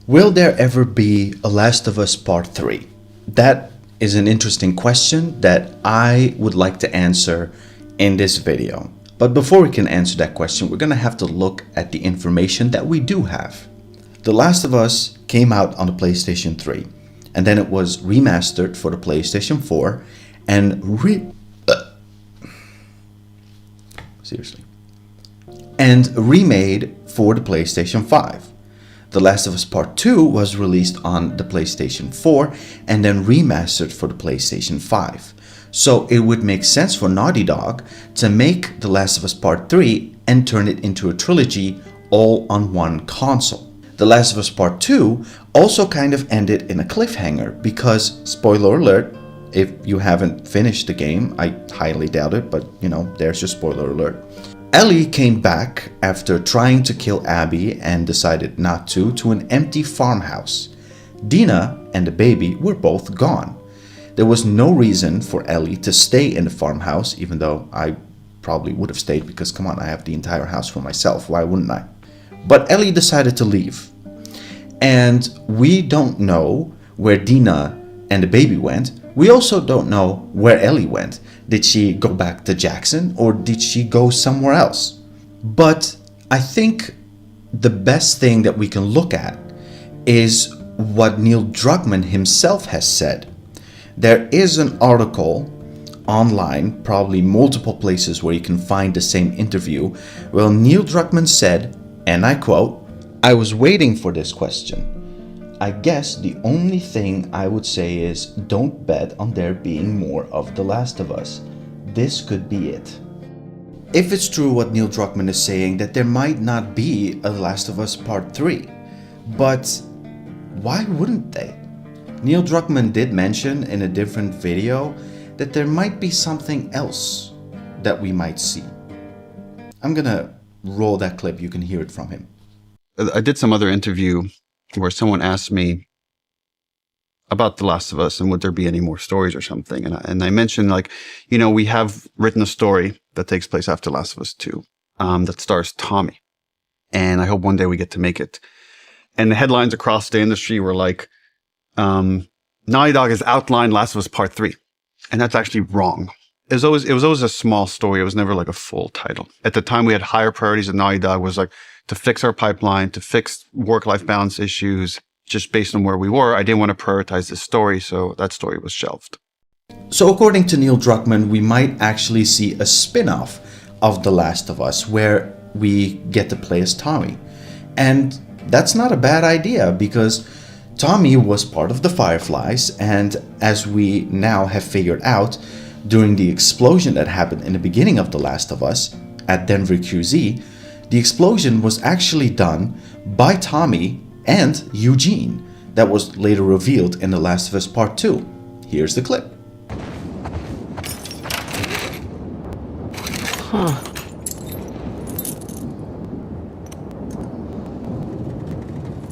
Will there ever be a Last of Us Part 3? That is an interesting question that I would like to answer in this video. But before we can answer that question, we're going to have to look at the information that we do have. The Last of Us came out on the PlayStation 3, and then it was remastered for the PlayStation 4 and remade for the PlayStation 5. The Last of Us Part 2 was released on the PlayStation 4 and then remastered for the PlayStation 5. So it would make sense for Naughty Dog to make The Last of Us Part 3 and turn it into a trilogy all on one console. The Last of Us Part 2 also kind of ended in a cliffhanger because, spoiler alert, if you haven't finished the game, I highly doubt it, but there's your spoiler alert. Ellie came back after trying to kill Abby and decided not to an empty farmhouse. Dina and the baby were both gone. There was no reason for Ellie to stay in the farmhouse, even though I probably would have stayed because, come on, I have the entire house for myself. Why wouldn't I? But Ellie decided to leave. And we don't know where Dina and the baby went. We also don't know where Ellie went. Did she go back to Jackson or did she go somewhere else? But I think the best thing that we can look at is what Neil Druckmann himself has said. There is an article online, probably multiple places where you can find the same interview, where Neil Druckmann said, and I quote, "I was waiting for this question. I guess the only thing I would say is don't bet on there being more of The Last of Us. This could be it." If it's true what Neil Druckmann is saying, that there might not be a Last of Us Part 3, but why wouldn't they? Neil Druckmann did mention in a different video that there might be something else that we might see. I'm gonna roll that clip, you can hear it from him. I did some other interview where someone asked me about The Last of Us and would there be any more stories or something. And I mentioned, we have written a story that takes place after Last of Us 2 that stars Tommy. And I hope one day we get to make it. And the headlines across the industry were like, Naughty Dog has outlined Last of Us Part 3. And that's actually wrong. It was always a small story. It was never like a full title. At the time, we had higher priorities at Naughty Dog, was like to fix our pipeline, to fix work-life balance issues. Just based on where we were, I didn't want to prioritize this story, so that story was shelved. So according to Neil Druckmann, we might actually see a spin-off of The Last of Us where we get to play as Tommy. And that's not a bad idea because Tommy was part of the Fireflies, and as we now have figured out, during the explosion that happened in the beginning of The Last of Us at Denver QZ, the explosion was actually done by Tommy and Eugene. That was later revealed in The Last of Us Part 2. Here's the clip. Huh.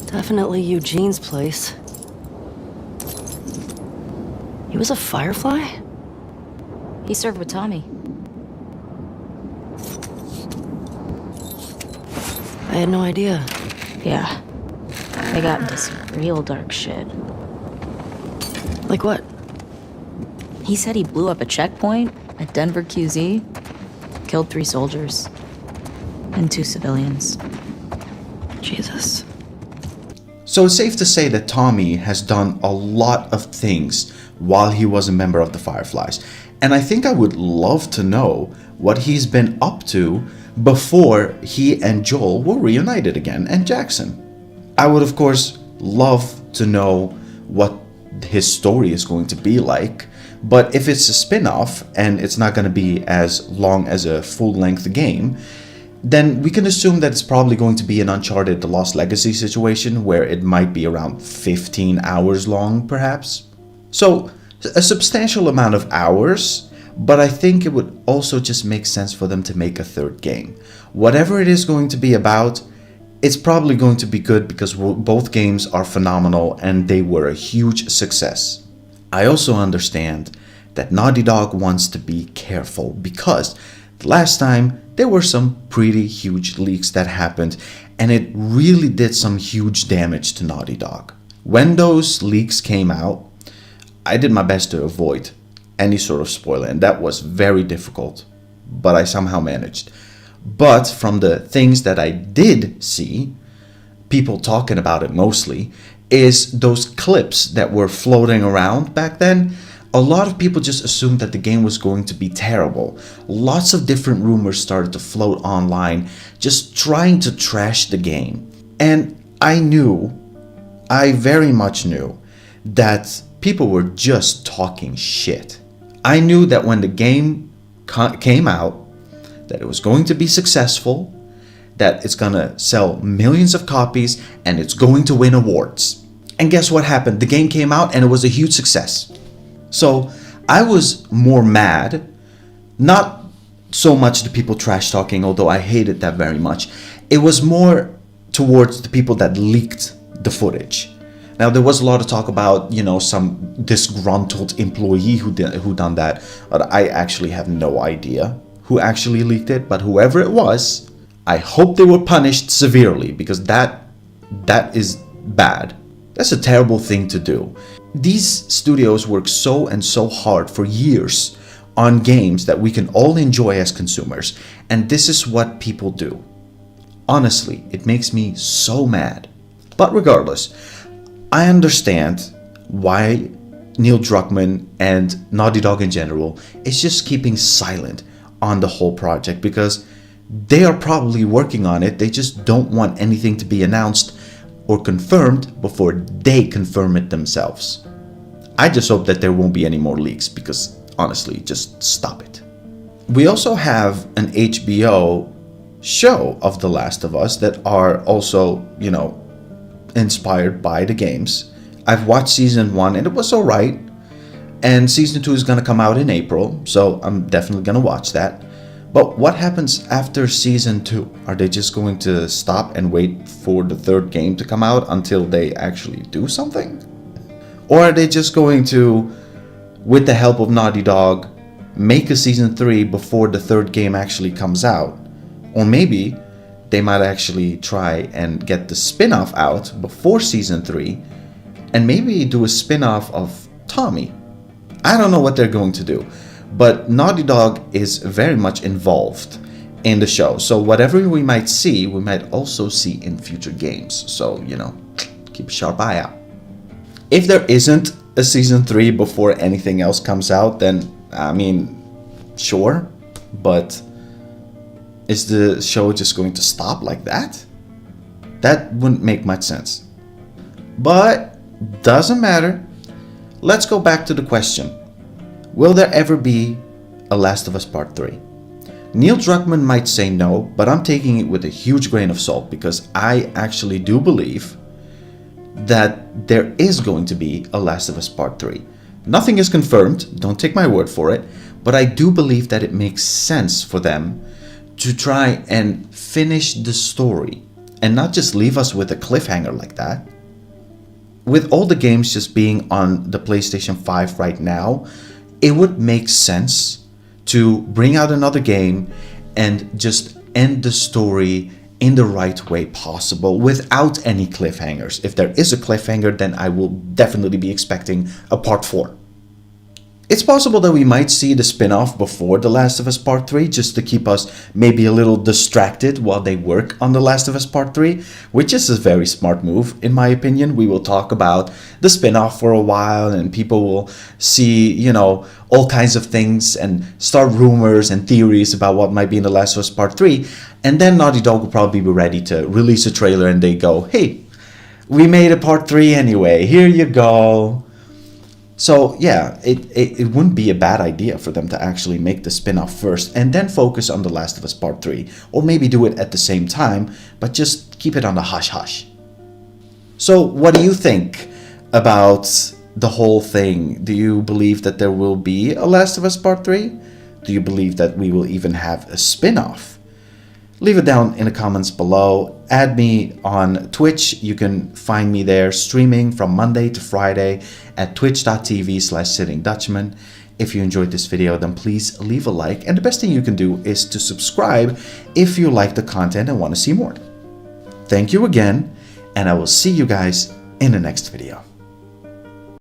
Definitely Eugene's place. He was a Firefly? He served with Tommy. I had no idea. Yeah. They got into some real dark shit. Like what? He said he blew up a checkpoint at Denver QZ, killed 3 soldiers, and 2 civilians. Jesus. So it's safe to say that Tommy has done a lot of things while he was a member of the Fireflies. And I think I would love to know what he's been up to before he and Joel were reunited again, and Jackson. I would of course love to know what his story is going to be like, but if it's a spin-off and it's not going to be as long as a full-length game, then we can assume that it's probably going to be an Uncharted The Lost Legacy situation where it might be around 15 hours long, perhaps. So, a substantial amount of hours, but I think it would also just make sense for them to make a third game. Whatever it is going to be about, it's probably going to be good because both games are phenomenal and they were a huge success. I also understand that Naughty Dog wants to be careful because the last time there were some pretty huge leaks that happened, and it really did some huge damage to Naughty Dog. When those leaks came out, I did my best to avoid any sort of spoiler, and that was very difficult, but I somehow managed. But from the things that I did see, people talking about it mostly, is those clips that were floating around back then. A lot of people just assumed that the game was going to be terrible. Lots of different rumors started to float online, just trying to trash the game. And I very much knew, that people were just talking shit. I knew that when the game came out, that it was going to be successful, that it's gonna sell millions of copies, and it's going to win awards. And guess what happened? The game came out and it was a huge success. So I was more mad, not so much the people trash talking, although I hated that very much. It was more towards the people that leaked the footage. Now there was a lot of talk about, some disgruntled employee who done that, but I actually have no idea who actually leaked it. But whoever it was, I hope they were punished severely, because that is bad. That's a terrible thing to do. These studios work so hard for years on games that we can all enjoy as consumers, and this is what people do. Honestly, it makes me so mad. But regardless, I understand why Neil Druckmann and Naughty Dog in general is just keeping silent on the whole project, because they are probably working on it. They just don't want anything to be announced or confirmed before they confirm it themselves. I just hope that there won't be any more leaks, because honestly, just stop it. We also have an HBO show of The Last of Us that are also, inspired by the games. I've watched season 1 and it was alright. And season 2 is going to come out in April, so I'm definitely going to watch that. But what happens after season 2? Are they just going to stop and wait for the third game to come out until they actually do something? Or are they just going to, with the help of Naughty Dog, make a season 3 before the third game actually comes out? Or maybe they might actually try and get the spin-off out before season 3 and maybe do a spin-off of Tommy. I don't know what they're going to do, but Naughty Dog is very much involved in the show. So whatever we might see, we might also see in future games. So, keep a sharp eye out. If there isn't a season 3 before anything else comes out, then, sure, but is the show just going to stop like that? That wouldn't make much sense. But, doesn't matter. Let's go back to the question. Will there ever be a Last of Us Part 3? Neil Druckmann might say no, but I'm taking it with a huge grain of salt, because I actually do believe that there is going to be a Last of Us Part 3. Nothing is confirmed, don't take my word for it, but I do believe that it makes sense for them to try and finish the story and not just leave us with a cliffhanger like that. With all the games just being on the PlayStation 5 right now, it would make sense to bring out another game and just end the story in the right way possible without any cliffhangers. If there is a cliffhanger, then I will definitely be expecting a part 4. It's possible that we might see the spin-off before The Last of Us Part 3, just to keep us maybe a little distracted while they work on The Last of Us Part 3, which is a very smart move, in my opinion. We will talk about the spin-off for a while, and people will see, all kinds of things and start rumors and theories about what might be in The Last of Us Part 3, and then Naughty Dog will probably be ready to release a trailer and they go, hey, we made a Part 3 anyway, here you go. So yeah, it wouldn't be a bad idea for them to actually make the spin-off first and then focus on The Last of Us Part 3. Or maybe do it at the same time, but just keep it on the hush-hush. So what do you think about the whole thing? Do you believe that there will be a Last of Us Part 3? Do you believe that we will even have a spin-off? Leave it down in the comments below. Add me on Twitch. You can find me there streaming from Monday to Friday at twitch.tv/sittingdutchman. If you enjoyed this video, then please leave a like, and the best thing you can do is to subscribe if you like the content and want to see more. Thank you again, and I will see you guys in the next video.